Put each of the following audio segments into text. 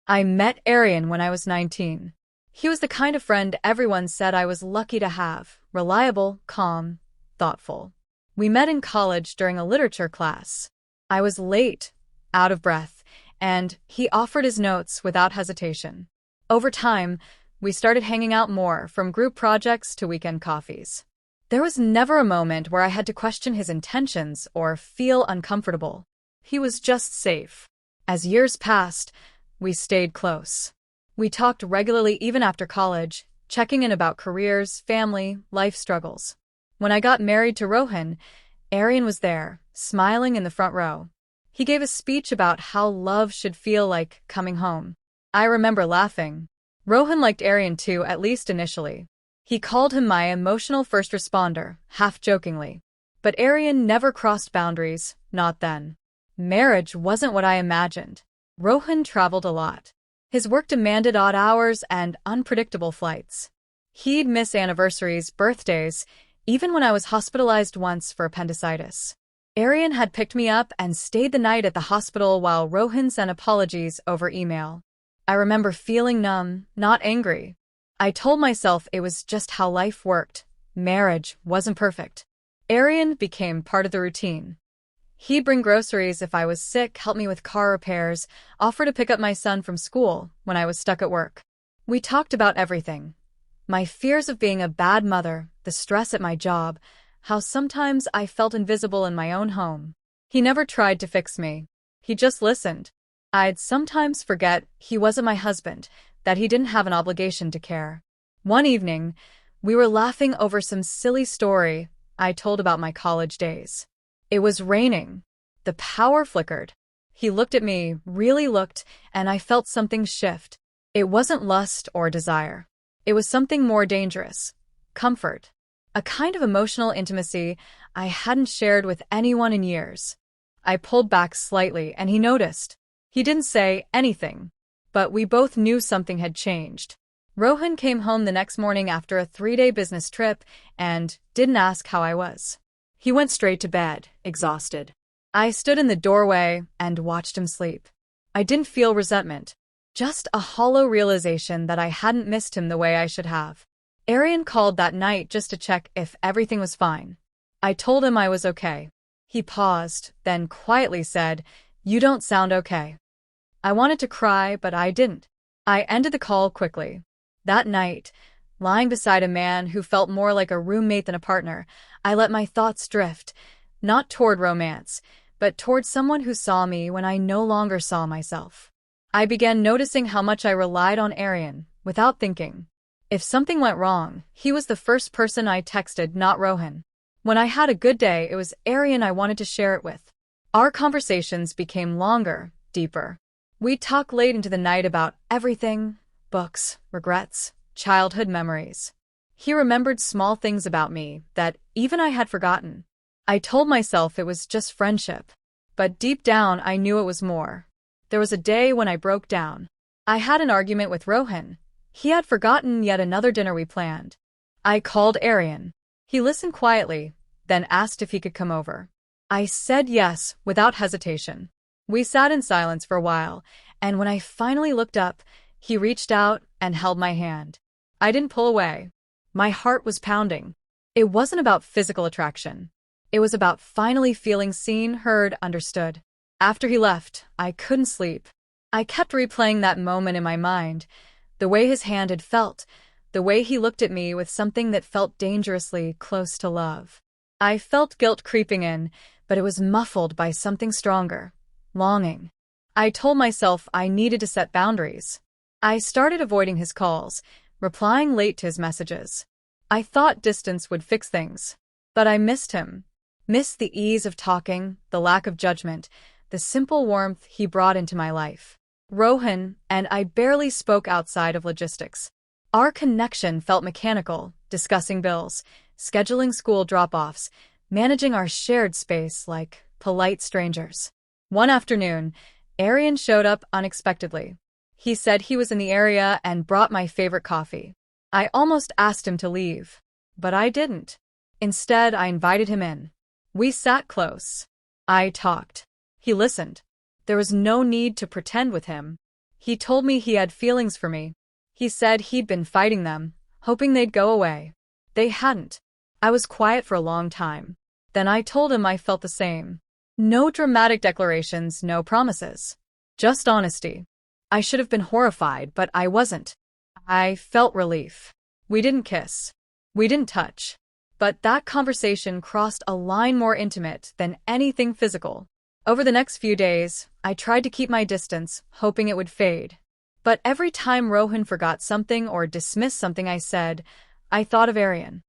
I met Arian when I was 19. He was the kind of friend everyone said I was lucky to have, reliable, calm, thoughtful. We met in college during a literature class. I was late, out of breath, and he offered his notes without hesitation. Over time, we started hanging out more, from group projects to weekend coffees. There was never a moment where I had to question his intentions or feel uncomfortable. He was just safe. As years passed, we stayed close. We talked regularly even after college, checking in about careers, family, life struggles. When I got married to Rohan, Arian was there, smiling in the front row. He gave a speech about how love should feel like coming home. I remember laughing. Rohan liked Arian too, at least initially. He called him my emotional first responder, half-jokingly. But Arian never crossed boundaries, not then. Marriage wasn't what I imagined. Rohan traveled a lot. His work demanded odd hours and unpredictable flights. He'd miss anniversaries, birthdays, even when I was hospitalized once for appendicitis. Arian had picked me up and stayed the night at the hospital while Rohan sent apologies over email. I remember feeling numb, not angry. I told myself it was just how life worked. Marriage wasn't perfect. Arian became part of the routine. He'd bring groceries if I was sick, help me with car repairs, offer to pick up my son from school when I was stuck at work. We talked about everything. My fears of being a bad mother, the stress at my job, how sometimes I felt invisible in my own home. He never tried to fix me. He just listened. I'd sometimes forget he wasn't my husband, that he didn't have an obligation to care. One evening, we were laughing over some silly story I told about my college days. It was raining. The power flickered. He looked at me, really looked, and I felt something shift. It wasn't lust or desire. It was something more dangerous. Comfort. A kind of emotional intimacy I hadn't shared with anyone in years. I pulled back slightly and he noticed. He didn't say anything, but we both knew something had changed. Rohan came home the next morning after a 3-day business trip and didn't ask how I was. He went straight to bed, exhausted. I stood in the doorway and watched him sleep. I didn't feel resentment, just a hollow realization that I hadn't missed him the way I should have. Arian called that night just to check if everything was fine. I told him I was okay. He paused, then quietly said, "You don't sound okay." I wanted to cry, but I didn't. I ended the call quickly. That night, lying beside a man who felt more like a roommate than a partner, I let my thoughts drift, not toward romance, but toward someone who saw me when I no longer saw myself. I began noticing how much I relied on Arian, without thinking. If something went wrong, he was the first person I texted, not Rohan. When I had a good day, it was Arian I wanted to share it with. Our conversations became longer, deeper. We'd talk late into the night about everything: books, regrets, childhood memories. He remembered small things about me that even I had forgotten. I told myself it was just friendship, but deep down I knew it was more. There was a day when I broke down. I had an argument with Rohan. He had forgotten yet another dinner we planned. I called Arian. He listened quietly, then asked if he could come over. I said yes, without hesitation. We sat in silence for a while, and when I finally looked up, he reached out and held my hand. I didn't pull away. My heart was pounding. It wasn't about physical attraction. It was about finally feeling seen, heard, understood. After he left, I couldn't sleep. I kept replaying that moment in my mind, the way his hand had felt, the way he looked at me with something that felt dangerously close to love. I felt guilt creeping in, but it was muffled by something stronger: longing. I told myself I needed to set boundaries. I started avoiding his calls, replying late to his messages. I thought distance would fix things. But I missed him. Missed the ease of talking, the lack of judgment, the simple warmth he brought into my life. Rohan and I barely spoke outside of logistics. Our connection felt mechanical, discussing bills, scheduling school drop-offs, managing our shared space like polite strangers. One afternoon, Arian showed up unexpectedly. He said he was in the area and brought my favorite coffee. I almost asked him to leave, but I didn't. Instead, I invited him in. We sat close. I talked. He listened. There was no need to pretend with him. He told me he had feelings for me. He said he'd been fighting them, hoping they'd go away. They hadn't. I was quiet for a long time. Then I told him I felt the same. No dramatic declarations, no promises. Just honesty. I should have been horrified, but I wasn't. I felt relief. We didn't kiss. We didn't touch. But that conversation crossed a line more intimate than anything physical. Over the next few days, I tried to keep my distance, hoping it would fade. But every time Rohan forgot something or dismissed something I said, I thought of Aryan.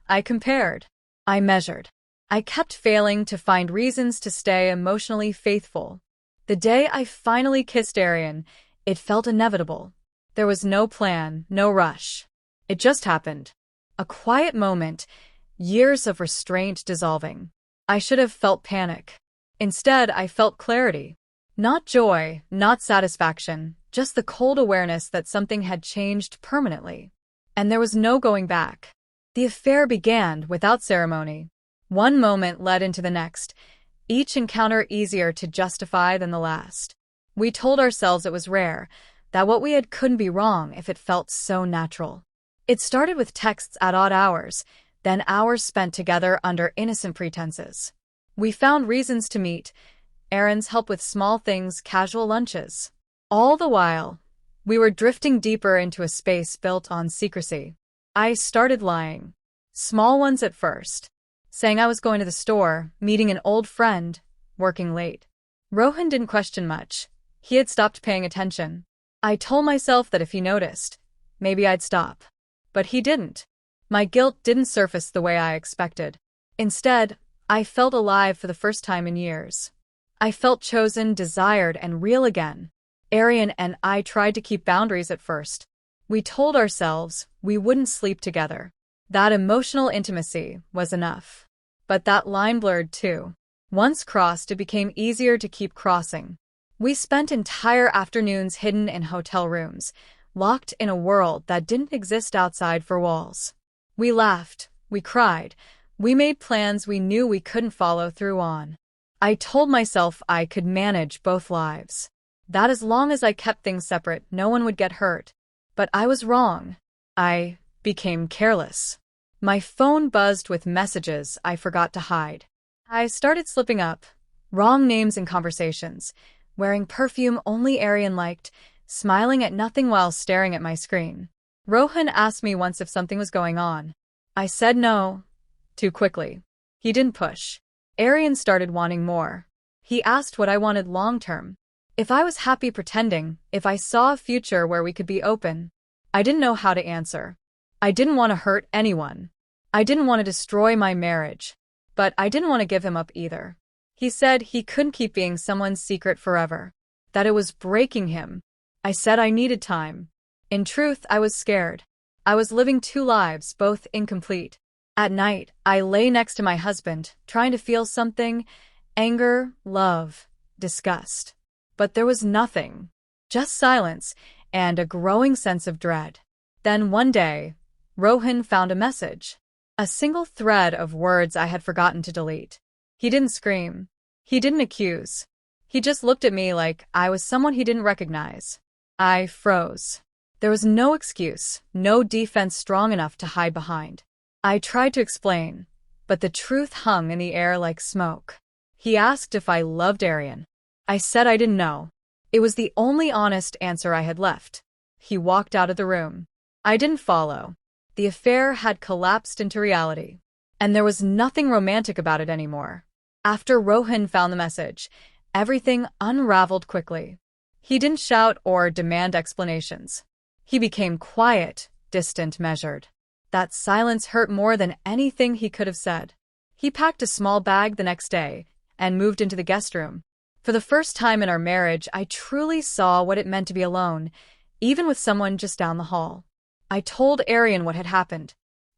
I compared. I measured. I kept failing to find reasons to stay emotionally faithful. The day I finally kissed Aryan, it felt inevitable. There was no plan, no rush. It just happened. A quiet moment, years of restraint dissolving. I should have felt panic. Instead, I felt clarity. Not joy, not satisfaction, just the cold awareness that something had changed permanently. And there was no going back. The affair began without ceremony. One moment led into the next, each encounter easier to justify than the last. We told ourselves it was rare, that what we had couldn't be wrong if it felt so natural. It started with texts at odd hours, then hours spent together under innocent pretenses. We found reasons to meet, errands, help with small things, casual lunches. All the while, we were drifting deeper into a space built on secrecy. I started lying. Small ones at first. Saying I was going to the store, meeting an old friend, working late. Rohan didn't question much. He had stopped paying attention. I told myself that if he noticed, maybe I'd stop. But he didn't. My guilt didn't surface the way I expected. Instead, I felt alive for the first time in years. I felt chosen, desired, and real again. Aryan and I tried to keep boundaries at first. We told ourselves we wouldn't sleep together. That emotional intimacy was enough. But that line blurred too. Once crossed, it became easier to keep crossing. We spent entire afternoons hidden in hotel rooms, locked in a world that didn't exist outside four walls. We laughed, we cried, we made plans we knew we couldn't follow through on. I told myself I could manage both lives. That as long as I kept things separate, no one would get hurt. But I was wrong. I became careless. My phone buzzed with messages I forgot to hide. I started slipping up. Wrong names in conversations. Wearing perfume only Aryan liked. Smiling at nothing while staring at my screen. Rohan asked me once if something was going on. I said no. Too quickly. He didn't push. Aryan started wanting more. He asked what I wanted long-term. If I was happy pretending, if I saw a future where we could be open. I didn't know how to answer. I didn't want to hurt anyone. I didn't want to destroy my marriage. But I didn't want to give him up either. He said he couldn't keep being someone's secret forever. That it was breaking him. I said I needed time. In truth, I was scared. I was living two lives, both incomplete. At night, I lay next to my husband, trying to feel something. Anger, love, disgust. But there was nothing. Just silence and a growing sense of dread. Then one day, Rohan found a message. A single thread of words I had forgotten to delete. He didn't scream. He didn't accuse. He just looked at me like I was someone he didn't recognize. I froze. There was no excuse, no defense strong enough to hide behind. I tried to explain, but the truth hung in the air like smoke. He asked if I loved Aryan. I said I didn't know. It was the only honest answer I had left. He walked out of the room. I didn't follow. The affair had collapsed into reality. And there was nothing romantic about it anymore. After Rohan found the message, everything unraveled quickly. He didn't shout or demand explanations. He became quiet, distant, measured. That silence hurt more than anything he could have said. He packed a small bag the next day and moved into the guest room. For the first time in our marriage, I truly saw what it meant to be alone, even with someone just down the hall. I told Aryan what had happened.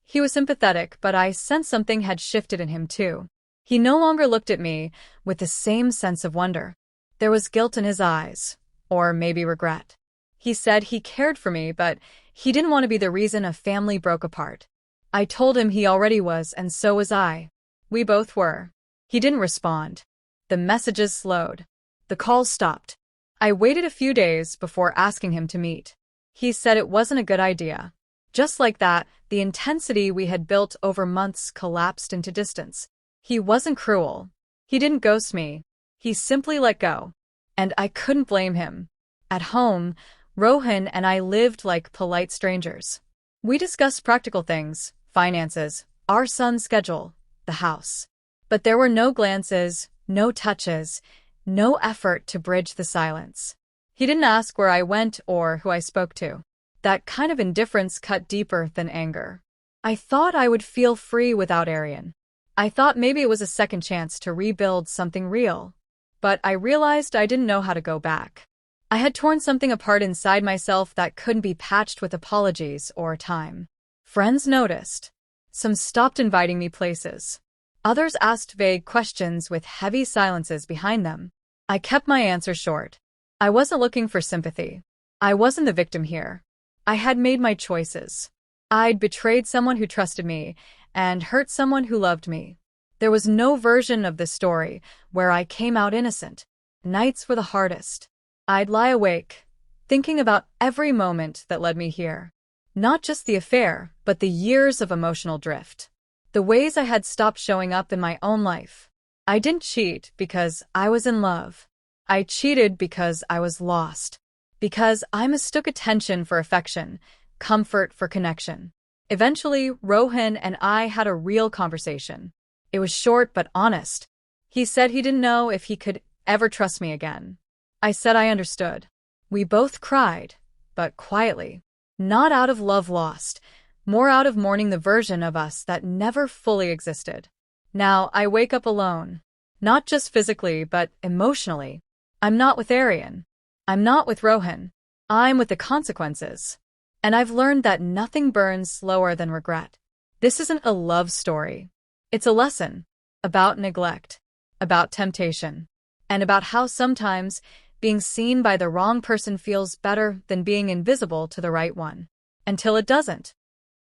He was sympathetic, but I sensed something had shifted in him too. He no longer looked at me with the same sense of wonder. There was guilt in his eyes, or maybe regret. He said he cared for me, but he didn't want to be the reason a family broke apart. I told him he already was, and so was I. We both were. He didn't respond. The messages slowed. The calls stopped. I waited a few days before asking him to meet. He said it wasn't a good idea. Just like that, the intensity we had built over months collapsed into distance. He wasn't cruel. He didn't ghost me. He simply let go. And I couldn't blame him. At home, Rohan and I lived like polite strangers. We discussed practical things, finances, our son's schedule, the house. But there were no glances, no touches, no effort to bridge the silence. He didn't ask where I went or who I spoke to. That kind of indifference cut deeper than anger. I thought I would feel free without Arian. I thought maybe it was a second chance to rebuild something real. But I realized I didn't know how to go back. I had torn something apart inside myself that couldn't be patched with apologies or time. Friends noticed. Some stopped inviting me places. Others asked vague questions with heavy silences behind them. I kept my answers short. I wasn't looking for sympathy. I wasn't the victim here. I had made my choices. I'd betrayed someone who trusted me and hurt someone who loved me. There was no version of the story where I came out innocent. Nights were the hardest. I'd lie awake, thinking about every moment that led me here. Not just the affair, but the years of emotional drift. The ways I had stopped showing up in my own life. I didn't cheat because I was in love. I cheated because I was lost. Because I mistook attention for affection, comfort for connection. Eventually, Rohan and I had a real conversation. It was short but honest. He said he didn't know if he could ever trust me again. I said I understood. We both cried, but quietly. Not out of love lost, more out of mourning the version of us that never fully existed. Now I wake up alone. Not just physically, but emotionally. I'm not with Arian. I'm not with Rohan. I'm with the consequences. And I've learned that nothing burns slower than regret. This isn't a love story. It's a lesson about neglect, about temptation, and about how sometimes being seen by the wrong person feels better than being invisible to the right one. Until it doesn't.